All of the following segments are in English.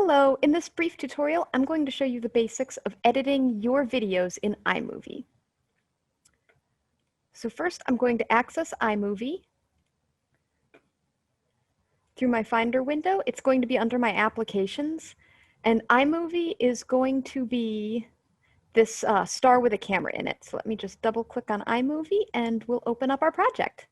Hello, in this brief tutorial, I'm going to show you the basics of editing your videos in iMovie. So first, I'm going to access iMovie. Through my Finder window, it's going to be under my applications, and iMovie is going to be this star with a camera in it. So let me just double click on iMovie and we'll open up our project.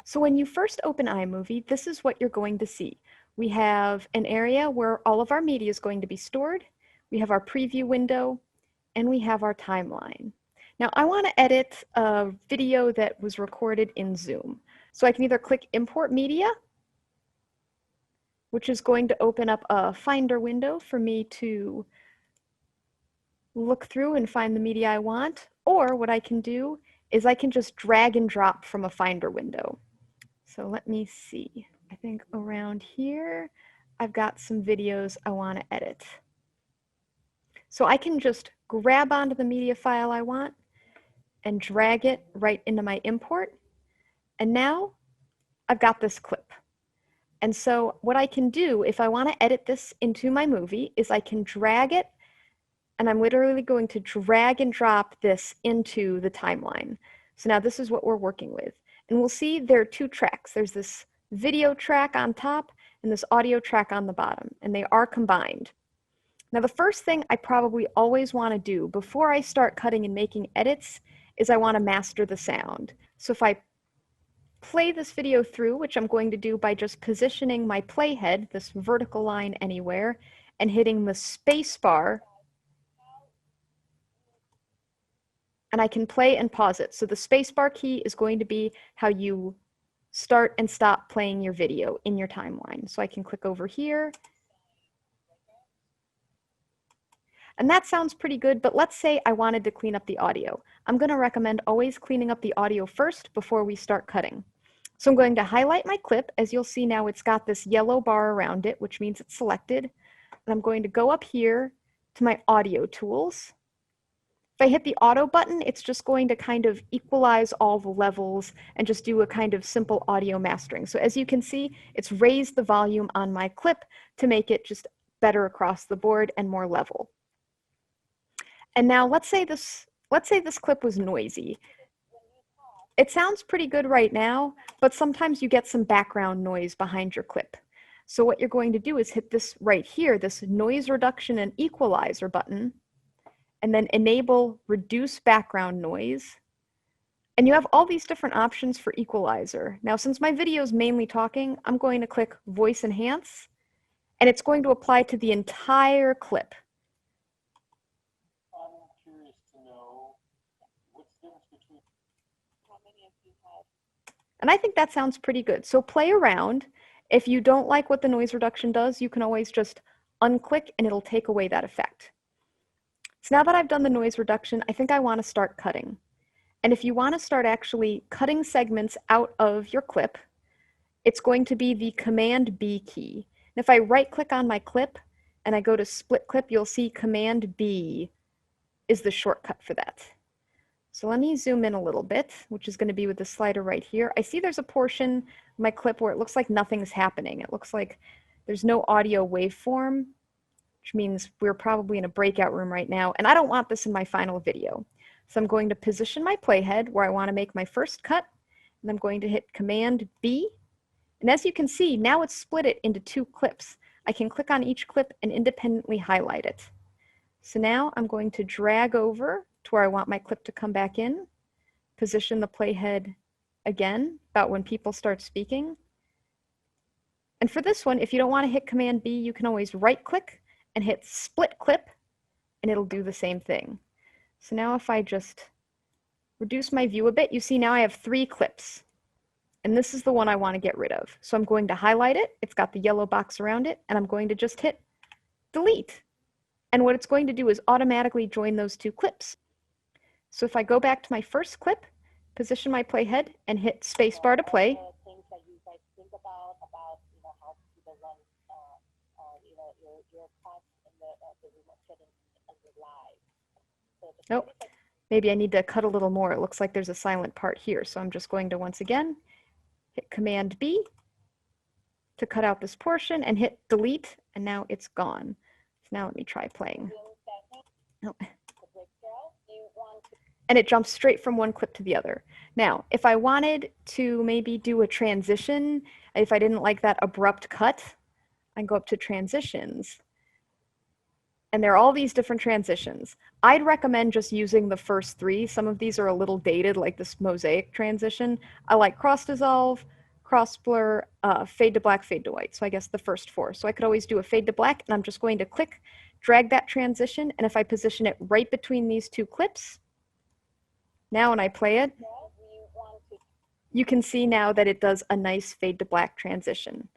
So when you first open iMovie, this is what you're going to see. We have an area where all of our media is going to be stored. We have our preview window, and we have our timeline. Now I want to edit a video that was recorded in Zoom. So I can either click Import Media, which is going to open up a Finder window for me to look through and find the media I want, or what I can do is I can just drag and drop from a Finder window. So let me see. I think around here, I've got some videos I want to edit. So I can just grab onto the media file I want and drag it right into my import. And now I've got this clip. And so what I can do if I want to edit this into my movie is I can drag it, and I'm literally going to drag and drop this into the timeline. So now this is what we're working with. And we'll see there are two tracks. There's this video track on top and this audio track on the bottom, and they are combined. Now the first thing I probably always want to do before I start cutting and making edits is I want to master the sound. So if I play this video through, which I'm going to do by just positioning my playhead, this vertical line anywhere, and hitting the space bar, and I can play and pause it. So the spacebar key is going to be how you start and stop playing your video in your timeline. So I can click over here. And that sounds pretty good, but let's say I wanted to clean up the audio. I'm going to recommend always cleaning up the audio first before we start cutting. So I'm going to highlight my clip. As you'll see now, it's got this yellow bar around it, which means it's selected. And I'm going to go up here to my audio tools. If I hit the auto button, it's just going to kind of equalize all the levels and just do a kind of simple audio mastering. So as you can see, it's raised the volume on my clip to make it just better across the board and more level. And now let's say this clip was noisy. It sounds pretty good right now, but sometimes you get some background noise behind your clip. So what you're going to do is hit this right here, this noise reduction and equalizer button, and then enable reduce background noise. And you have all these different options for equalizer. Now, since my video is mainly talking, I'm going to click voice enhance, and it's going to apply to the entire clip. I'm curious to know what's the difference between how many of you had. And I think that sounds pretty good. So play around. If you don't like what the noise reduction does, you can always just unclick and it'll take away that effect. So now that I've done the noise reduction, I think I want to start cutting. And if you want to start actually cutting segments out of your clip, it's going to be the Command B key. And if I right click on my clip and I go to split clip, you'll see Command B is the shortcut for that. So let me zoom in a little bit, which is going to be with the slider right here. I see there's a portion of my clip where it looks like nothing's happening. It looks like there's no audio waveform, which means we're probably in a breakout room right now, and I don't want this in my final video. So I'm going to position my playhead where I want to make my first cut, and I'm going to hit Command B. And as you can see, now it's split it into two clips. I can click on each clip and independently highlight it. So now I'm going to drag over to where I want my clip to come back in, position the playhead again, about when people start speaking. And for this one, if you don't want to hit Command B, you can always right click and hit split clip, and it'll do the same thing. So now if I just reduce my view a bit, you see now I have 3 clips. And this is the one I want to get rid of. So I'm going to highlight it. It's got the yellow box around it, and I'm going to just hit delete. And what it's going to do is automatically join those 2 clips. So if I go back to my first clip, position my playhead, and hit spacebar to play. Things that you guys think about how people run, your class and the remote setting and the live. So Oh, maybe I need to cut a little more. It looks like there's a silent part here. So I'm just going to once again hit Command B to cut out this portion and hit delete, and now it's gone. So now let me try playing. Oh. And it jumps straight from one clip to the other. Now, if I wanted to maybe do a transition, if I didn't like that abrupt cut, I can go up to transitions. And there are all these different transitions. I'd recommend just using the first three. Some of these are a little dated, like this mosaic transition. I like cross dissolve, cross blur, fade to black, fade to white. So I guess the first four. So I could always do a fade to black, and I'm just going to click, drag that transition, and if I position it right between these two clips, now when I play it, you can see now that it does a nice fade to black transition.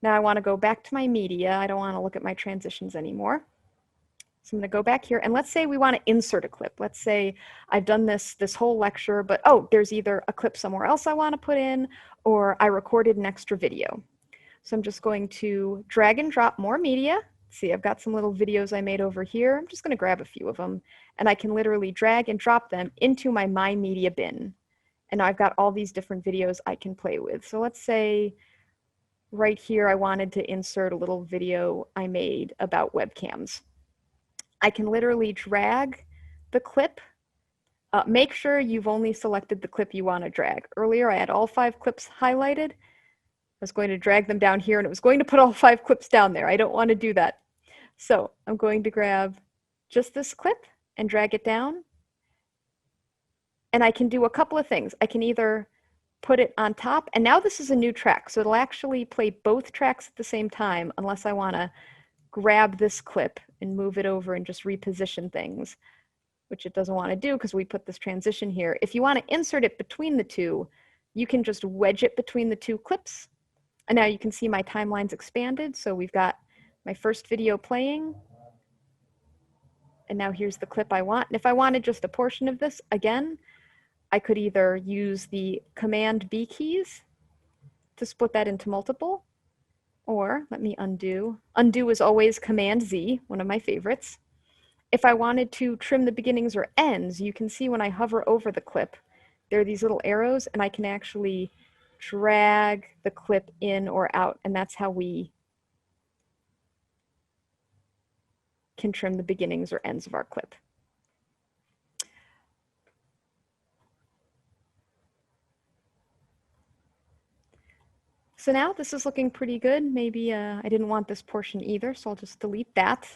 Now I want to go back to my media. I don't want to look at my transitions anymore. So I'm going to go back here, and let's say we want to insert a clip. Let's say I've done this whole lecture, but oh, there's either a clip somewhere else I want to put in, or I recorded an extra video. So I'm just going to drag and drop more media. See, I've got some little videos I made over here. I'm just going to grab a few of them, and I can literally drag and drop them into my My Media bin. And now I've got all these different videos I can play with. So let's say right here I wanted to insert a little video I made about webcams. I can literally drag the clip. Make sure you've only selected the clip you want to drag. Earlier I had all 5 clips highlighted. I was going to drag them down here, and it was going to put all 5 clips down there. I don't want to do that. So I'm going to grab just this clip and drag it down. And I can do a couple of things. I can either put it on top, and now this is a new track, so it'll actually play both tracks at the same time, unless I want to grab this clip and move it over and just reposition things, which it doesn't want to do because we put this transition here. If you want to insert it between the two, you can just wedge it between the 2 clips. And now you can see my timeline's expanded. So we've got my first video playing. And now here's the clip I want. And if I wanted just a portion of this, again, I could either use the Command B keys to split that into multiple, or let me undo. Undo is always Command Z, one of my favorites. If I wanted to trim the beginnings or ends, you can see when I hover over the clip, there are these little arrows, and I can actually drag the clip in or out, and that's how we can trim the beginnings or ends of our clip. So now this is looking pretty good. Maybe I didn't want this portion either, so I'll just delete that.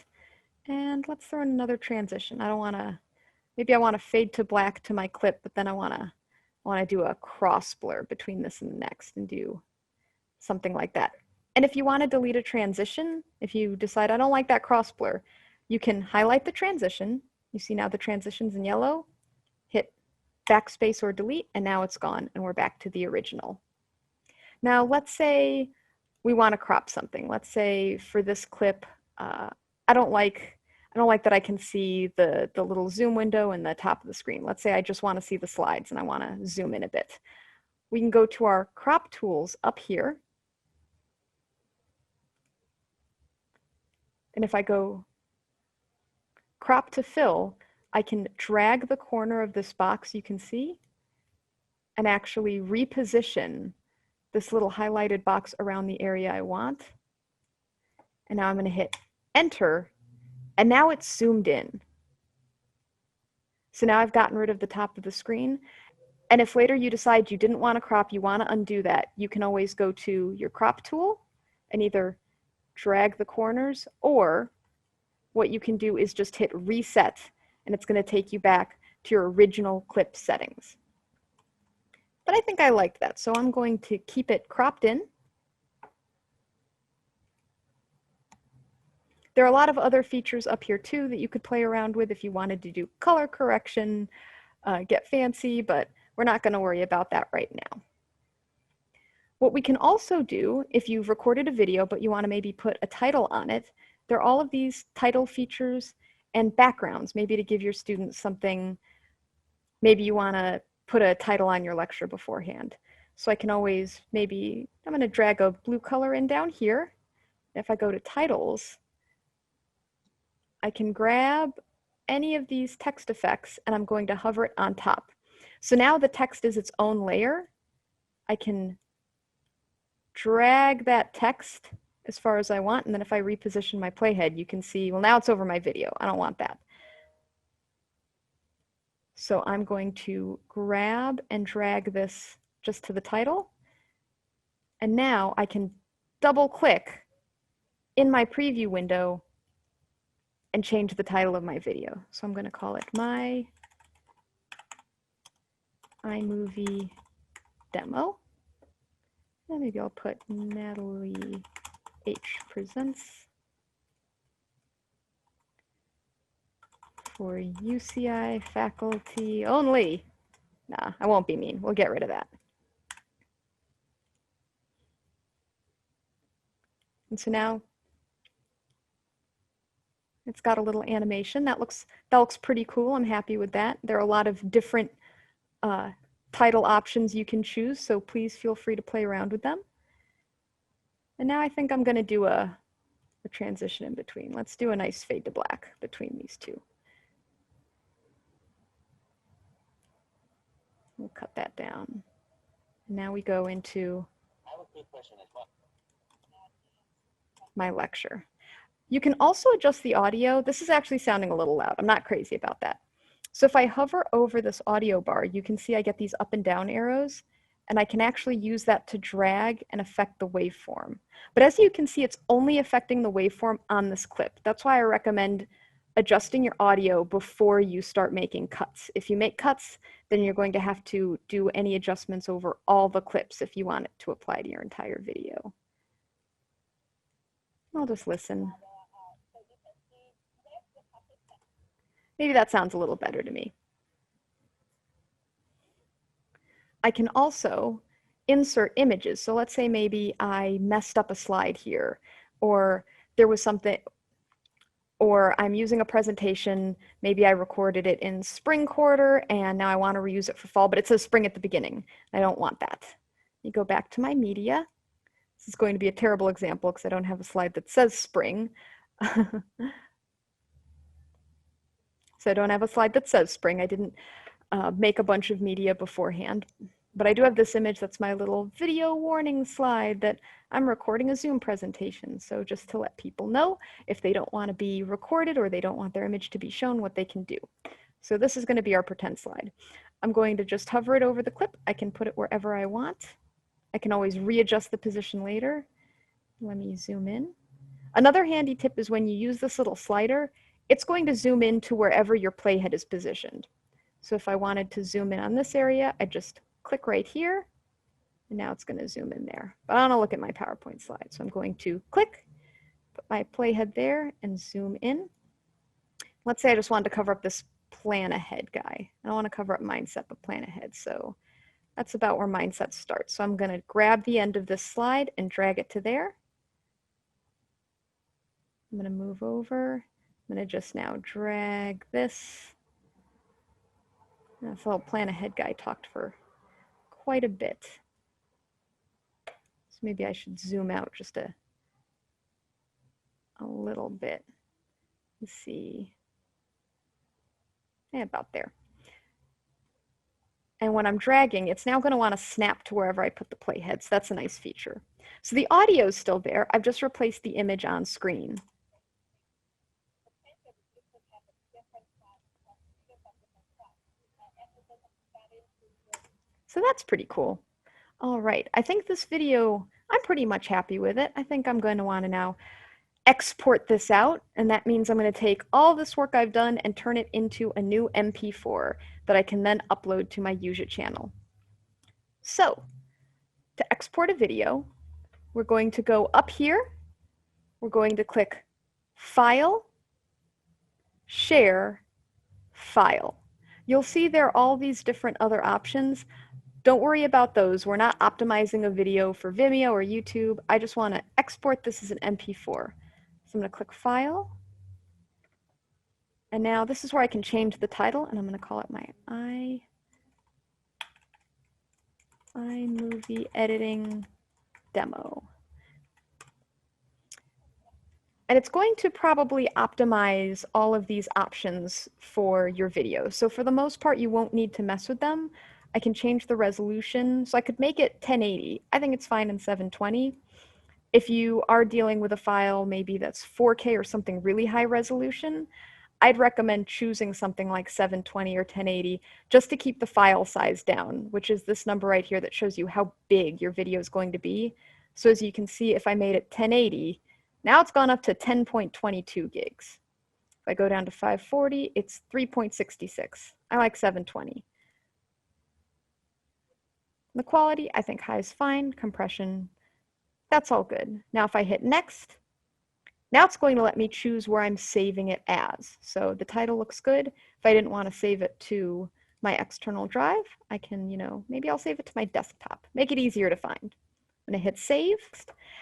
And let's throw in another transition. I don't want to, maybe I want to fade to black to my clip, but then I want to do a cross blur between this and the next and do something like that. And if you want to delete a transition, if you decide I don't like that cross blur, you can highlight the transition. You see now the transition's in yellow, hit backspace or delete, and now it's gone, and we're back to the original. Now let's say we want to crop something. Let's say for this clip, I don't like that I can see the little zoom window in the top of the screen. Let's say I just want to see the slides and I want to zoom in a bit. We can go to our crop tools up here. And if I go crop to fill, I can drag the corner of this box you can see and actually reposition this little highlighted box around the area I want. And now I'm going to hit enter, and now it's zoomed in. So now I've gotten rid of the top of the screen. And if later you decide you didn't want to crop, you want to undo that, you can always go to your crop tool and either drag the corners, or what you can do is just hit reset, and it's going to take you back to your original clip settings. But I think I liked that, so I'm going to keep it cropped in. There are a lot of other features up here too that you could play around with if you wanted to do color correction, get fancy, but we're not going to worry about that right now. What we can also do, if you've recorded a video but you want to maybe put a title on it, there are all of these title features and backgrounds, maybe to give your students something. Maybe you want to put a title on your lecture beforehand. So I can always, maybe I'm going to drag a blue color in down here. If I go to titles, I can grab any of these text effects and I'm going to hover it on top. So now the text is its own layer. I can drag that text as far as I want, and then if I reposition my playhead, you can see, well, now it's over my video. I don't want that. So I'm going to grab and drag this just to the title. And now I can double click in my preview window and change the title of my video. So I'm going to call it My iMovie Demo. And maybe I'll put Natalie H. Presents for UCI faculty only. Nah, I won't be mean. We'll get rid of that. And so now it's got a little animation. That looks pretty cool. I'm happy with that. There are a lot of different title options you can choose, so please feel free to play around with them. And now I think I'm going to do a transition in between. Let's do a nice fade to black between these two. We'll cut that down. And now we go into my lecture. You can also adjust the audio. This is actually sounding a little loud. I'm not crazy about that. So if I hover over this audio bar, you can see I get these up and down arrows, and I can actually use that to drag and affect the waveform. But as you can see, it's only affecting the waveform on this clip. That's why I recommend adjusting your audio before you start making cuts. If you make cuts, then you're going to have to do any adjustments over all the clips if you want it to apply to your entire video. I'll just listen. Maybe that sounds a little better to me. I can also insert images. So let's say maybe I messed up a slide here, or there was something, or I'm using a presentation, maybe I recorded it in spring quarter and now I want to reuse it for fall, but it says spring at the beginning. I don't want that. You go back to my media. This is going to be a terrible example because I don't have a slide that says spring. So I don't have a slide that says spring. I didn't make a bunch of media beforehand. But I do have this image that's my little video warning slide that I'm recording a Zoom presentation. So just to let people know if they don't want to be recorded or they don't want their image to be shown, what they can do. So this is going to be our pretend slide. I'm going to just hover it over the clip. I can put it wherever I want. I can always readjust the position later. Let me zoom in. Another handy tip is when you use this little slider, it's going to zoom in to wherever your playhead is positioned. So if I wanted to zoom in on this area, I just click right here, and now it's going to zoom in there. But I want to look at my PowerPoint slide, so I'm going to click, put my playhead there, and zoom in. Let's say I just wanted to cover up this plan ahead guy. I don't want to cover up mindset, but plan ahead. So that's about where mindset starts. So I'm going to grab the end of this slide and drag it to there. I'm going to move over. I'm going to just now drag this. This little plan ahead guy talked for quite a bit. So maybe I should zoom out just a little bit. Let's see. Yeah, about there. And when I'm dragging, it's now going to want to snap to wherever I put the playhead. So that's a nice feature. So the audio is still there. I've just replaced the image on screen. So that's pretty cool. All right, I think this video, I'm pretty much happy with it. I think I'm going to want to now export this out, and that means I'm going to take all this work I've done and turn it into a new MP4 that I can then upload to my Use It channel. So, to export a video, we're going to go up here, we're going to click File, Share, File. You'll see there are all these different other options. Don't worry about those. We're not optimizing a video for Vimeo or YouTube. I just want to export this as an MP4. So I'm going to click File. And now this is where I can change the title, and I'm going to call it my iMovie Editing Demo. And it's going to probably optimize all of these options for your video. So for the most part, you won't need to mess with them. I can change the resolution. So I could make it 1080. I think it's fine in 720. If you are dealing with a file maybe that's 4K or something really high resolution, I'd recommend choosing something like 720 or 1080 just to keep the file size down, which is this number right here that shows you how big your video is going to be. So as you can see, if I made it 1080, now it's gone up to 10.22 gigs. If I go down to 540, it's 3.66. I like 720. The quality, I think high is fine. Compression, that's all good. Now if I hit next, now it's going to let me choose where I'm saving it as. So the title looks good. If I didn't want to save it to my external drive, I can, maybe I'll save it to my desktop. Make it easier to find. I'm going to hit save.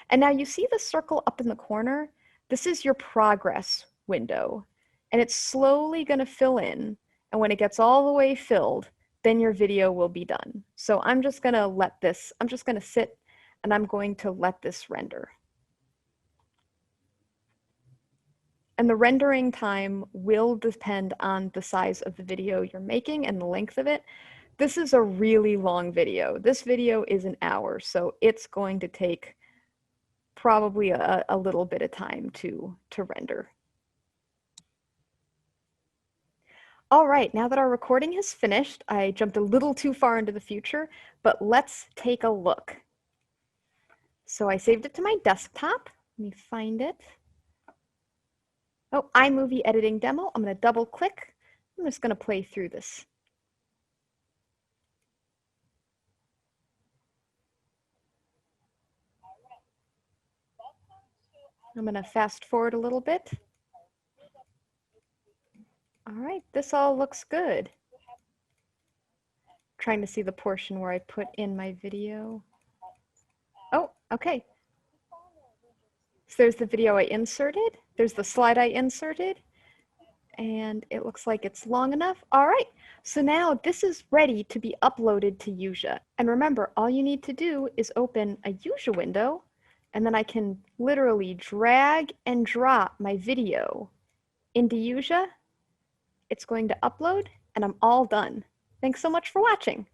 And now you see the circle up in the corner? This is your progress window. And it's slowly going to fill in. And when it gets all the way filled, then your video will be done. So I'm just going to sit and I'm going to let this render. And the rendering time will depend on the size of the video you're making and the length of it. This is a really long video. This video is an hour, so it's going to take probably a little bit of time to render. All right, now that our recording has finished, I jumped a little too far into the future, but let's take a look. So I saved it to my desktop. Let me find it. Oh, iMovie editing demo. I'm going to double click. I'm just going to play through this. I'm going to fast forward a little bit. All right, this all looks good. Trying to see the portion where I put in my video. Oh, okay. So there's the video I inserted. There's the slide I inserted. And it looks like it's long enough. All right, so now this is ready to be uploaded to Yuja. And remember, all you need to do is open a Yuja window, and then I can literally drag and drop my video into Yuja. It's going to upload, and I'm all done. Thanks so much for watching.